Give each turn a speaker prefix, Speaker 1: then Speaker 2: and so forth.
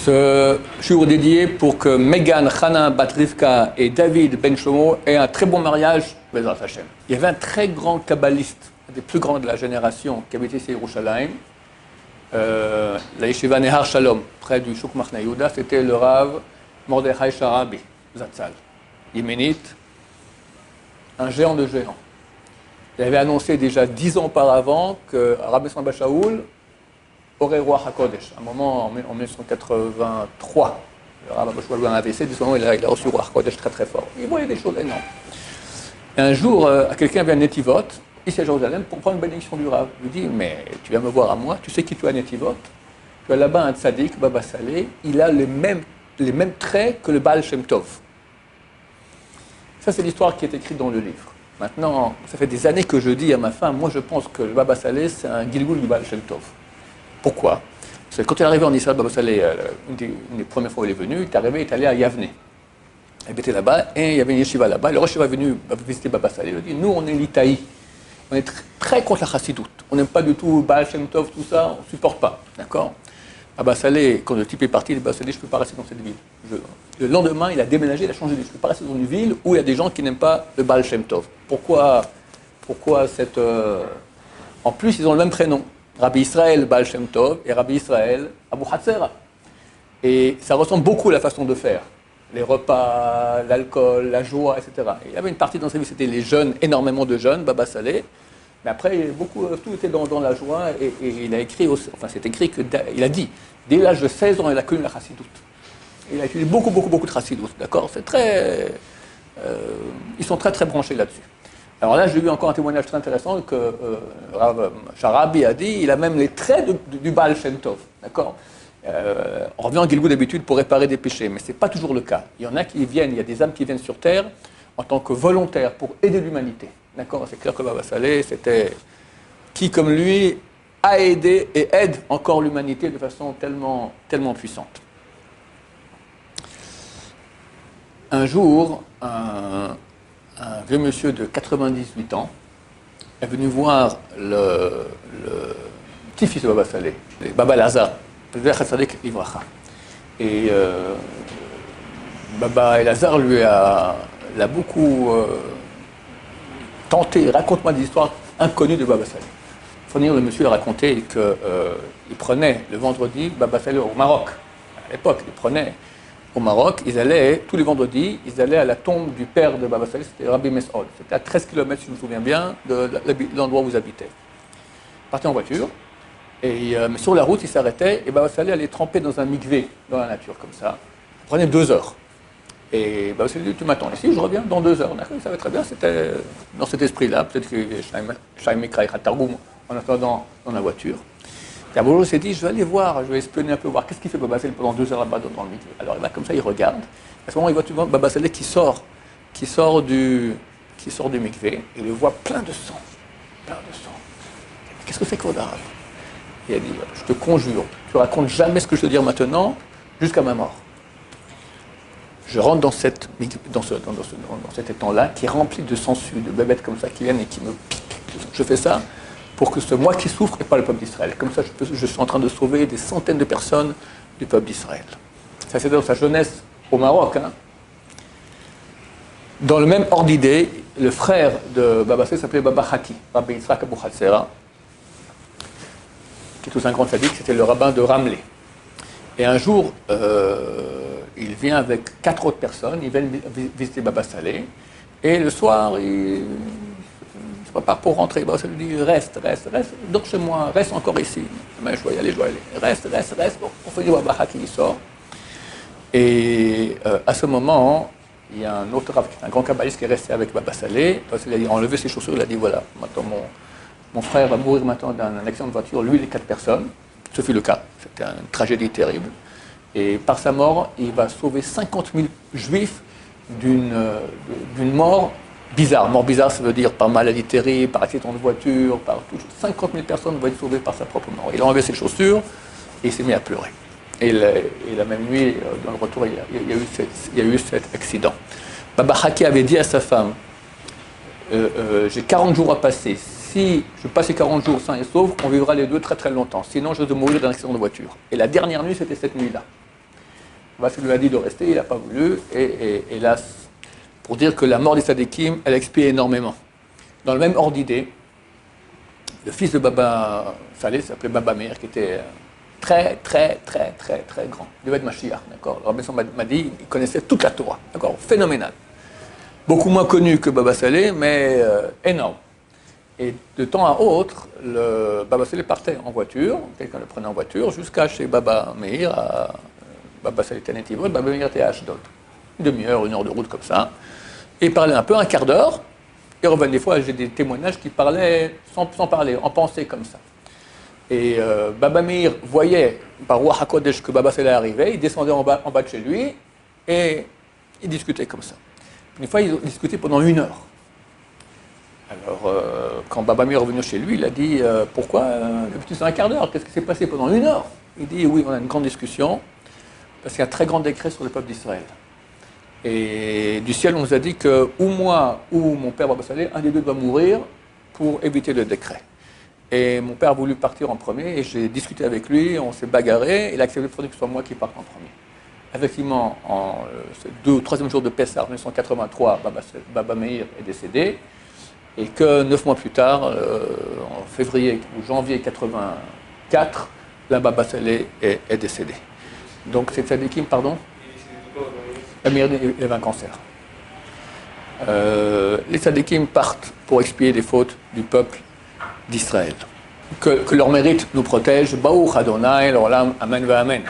Speaker 1: Ce jour dédié pour que Megan, Hana, Bat Rivka et David Ben Shlomo aient un très bon mariage, Bezrat Hashem. Il y avait un très grand kabbaliste, un des plus grands de la génération, qui habitait ici à Yerushalayim, la yeshiva Nehar Shalom, près du Shuk Machna Yehuda, c'était le Rav Mordechai Sharabi, Zatzal, yéménite, un géant de géants. Il avait annoncé déjà 10 ans auparavant que Rabbi Samba Shaoul aurait roi HaKodesh. À un moment, en 1983, le Rabbi Shaoul a un AVC, du moment il a reçu roi HaKodesh très très fort. Il voyait des choses énormes. Et un jour, quelqu'un vient à Netivot, ici à Jérusalem, pour prendre une bénédiction du Rav. Il lui dit, mais tu viens me voir à moi, tu sais qui tu as à Netivot? Tu as là-bas un tzaddik, Baba Saleh, il a les mêmes traits que le Baal Shem Tov. Ça, c'est l'histoire qui est écrite dans le livre. Maintenant, ça fait des années que je dis à ma femme, moi je pense que le Baba Saleh, c'est un Gilgoul du Baal Shem Tov. Pourquoi? Parce que quand il est arrivé en Israël, Baba Saleh, une des premières fois où il est venu, il est arrivé, il est allé à Yavne. Il habitait là-bas et il y avait une yeshiva là-bas. Le yeshiva est venu visiter Baba Saleh. Il a dit, nous on est l'Itaï. On est très contre la chassidoute. On n'aime pas du tout Baal Shem Tov, tout ça, on ne supporte pas. D'accord? Baba Saleh, quand le type est parti, il a dit, je ne peux pas rester dans cette ville. Le lendemain, il a déménagé, il a changé de ville. Je ne peux pas rester dans une ville où il y a des gens qui n'aiment pas le Baal Shem Tov. Pourquoi cette... En plus, ils ont le même prénom. Rabbi Israël Baal Shem Tov et Rabbi Israël Abu Hatzera. Et ça ressemble beaucoup à la façon de faire. Les repas, l'alcool, la joie, etc. Et il y avait une partie dans sa vie, c'était les jeunes, énormément de jeunes, Baba Saleh. Mais après, tout était dans la joie et il a écrit, c'est écrit qu'il a dit, dès l'âge de 16 ans, il a connu la chassidoute. Il a étudié beaucoup de chassidoute, d'accord? C'est très... ils sont très très branchés là-dessus. Alors là, j'ai vu encore un témoignage très intéressant que Rav Sharabi a dit, il a même les traits du Baal Shem Tov, d'accord? On revient en Gilgoul d'habitude pour réparer des péchés, mais ce n'est pas toujours le cas. Il y en a qui viennent, il y a des âmes qui viennent sur Terre en tant que volontaires pour aider l'humanité. D'accord? C'est clair que Baba Saleh, c'était qui, comme lui, a aidé et aide encore l'humanité de façon tellement puissante. Un jour, un vieux monsieur de 98 ans est venu voir le petit-fils de Baba Saleh, Baba Lazar, et Baba Elazar l'a beaucoup tenté. Raconte-moi des histoires inconnues de Baba Saleh. Il faut dire, le monsieur a raconté qu'il prenait le vendredi Baba Saleh au Maroc. À l'époque, il prenait au Maroc, ils allaient, tous les vendredis, ils allaient à la tombe du père de Baba Saleh, c'était Rabbi Mes'od. C'était à 13 km, si je me souviens bien, de l'endroit où vous habitez. Ils partaient en voiture, mais sur la route, ils s'arrêtaient, et Baba Saleh allait tremper dans un mikvé, dans la nature, comme ça. Ça prenait 2 heures. Et Baba Saleh dit, tu m'attends ici, je reviens dans 2 heures. D'accord, il savait très bien, c'était dans cet esprit-là, peut-être que Shaim Mikra Targoum en attendant dans la voiture. Et Abou s'est dit, je vais aller voir, je vais espionner un peu, voir qu'est-ce qu'il fait Baba Saleh pendant 2 heures là-bas dans le mikvé. Alors il va comme ça, il regarde. À ce moment, il voit Baba Saleh qui sort du mikvé, et il le voit plein de sang. Qu'est-ce que c'est que Rav? Il a dit, je te conjure, tu racontes jamais ce que je te dis maintenant, jusqu'à ma mort. Je rentre dans cet étang-là, qui est rempli de sangsues, de bébêtes comme ça, qui viennent et qui me piquent. Je fais ça pour que c'est moi qui souffre et pas le peuple d'Israël. Comme ça, je suis en train de sauver des centaines de personnes du peuple d'Israël. Ça, c'était dans sa jeunesse au Maroc. Hein. Dans le même ordre d'idée, le frère de Baba Saleh s'appelait Baba Haki, Rabbi Yitzhak Abu Hatzera, qui est tout un grand sadique, c'était le rabbin de Ramleh. Et un jour, il vient avec 4 autres personnes, ils viennent visiter Baba Saleh, et le soir, il se prépare pour rentrer. Baba Saleh lui dit, reste, dors chez moi, reste encore ici. Mais je dois y aller. Reste, pour finir, Baba Haki, il sort. Et à ce moment, il y a un autre rabbin, un grand kabbaliste qui est resté avec Baba Saleh. Il a enlevé ses chaussures, il a dit, voilà, maintenant mon frère va mourir maintenant d'un accident de voiture, lui et les 4 personnes. Ce fut le cas. C'était une tragédie terrible. Et par sa mort, il va sauver 50 000 juifs d'une mort bizarre. Mort bizarre, ça veut dire par maladie terrible, par accident de voiture, par tout. 50 000 personnes vont être sauvées par sa propre mort. Il a enlevé ses chaussures et il s'est mis à pleurer. Et la même nuit, dans le retour, il y a eu cet accident. Baba Haki avait dit à sa femme, j'ai 40 jours à passer. Si je passe ces 40 jours sains et saufs, on vivra les deux très très longtemps. Sinon, je vais mourir d'un accident de voiture. Et la dernière nuit, c'était cette nuit-là. Parce qu'il lui a dit de rester, il n'a pas voulu, et hélas, pour dire que la mort des Tzadikim, elle expie énormément. Dans le même ordre d'idée, le fils de Baba Saleh s'appelait Baba Meir, qui était très grand. Il devait être Mashiach, d'accord. Le Rabbi m'a dit, il connaissait toute la Torah, d'accord, phénoménal. Beaucoup moins connu que Baba Saleh, mais énorme. Et de temps à autre, le Baba Saleh partait en voiture, quelqu'un le prenait en voiture, jusqu'à chez Baba Meir, Baba Saleh était à Netivot, Baba Meir était à Ashdod. Une demi-heure, 1 heure de route comme ça. Et il parlait un peu, un quart d'heure, et revenait des fois, j'ai des témoignages qui parlaient sans parler, en pensée comme ça. Et Baba Meir voyait par Ruach HaKodesh que Baba Saleh arrivait, il descendait en bas de chez lui, et il discutait comme ça. Une fois, ils ont discuté pendant 1 heure. Alors, quand Baba Meir est revenu chez lui, il a dit pourquoi d'habitude c'est un quart d'heure, qu'est-ce qui s'est passé pendant 1 heure? Il dit oui, on a une grande discussion, parce qu'il y a un très grand décret sur le peuple d'Israël. Et du ciel, on nous a dit que ou moi ou mon père Baba Saleh, un des deux doit mourir pour éviter le décret. Et mon père a voulu partir en premier, et j'ai discuté avec lui, on s'est bagarré, et il a accepté que ce soit moi qui parte en premier. Effectivement, le 2 ou 3e jour de Pessah, en 1983, Baba Meir est décédé, et que 9 mois plus tard, en février ou janvier 84, la Baba Saleh est décédé. Donc c'est Tzadikim, pardon? Meir il avait un cancer. Les Tzadikim partent pour expier les fautes du peuple d'Israël. Que leur mérite nous protège. Baruch Adonai, l'olam, amen va amen.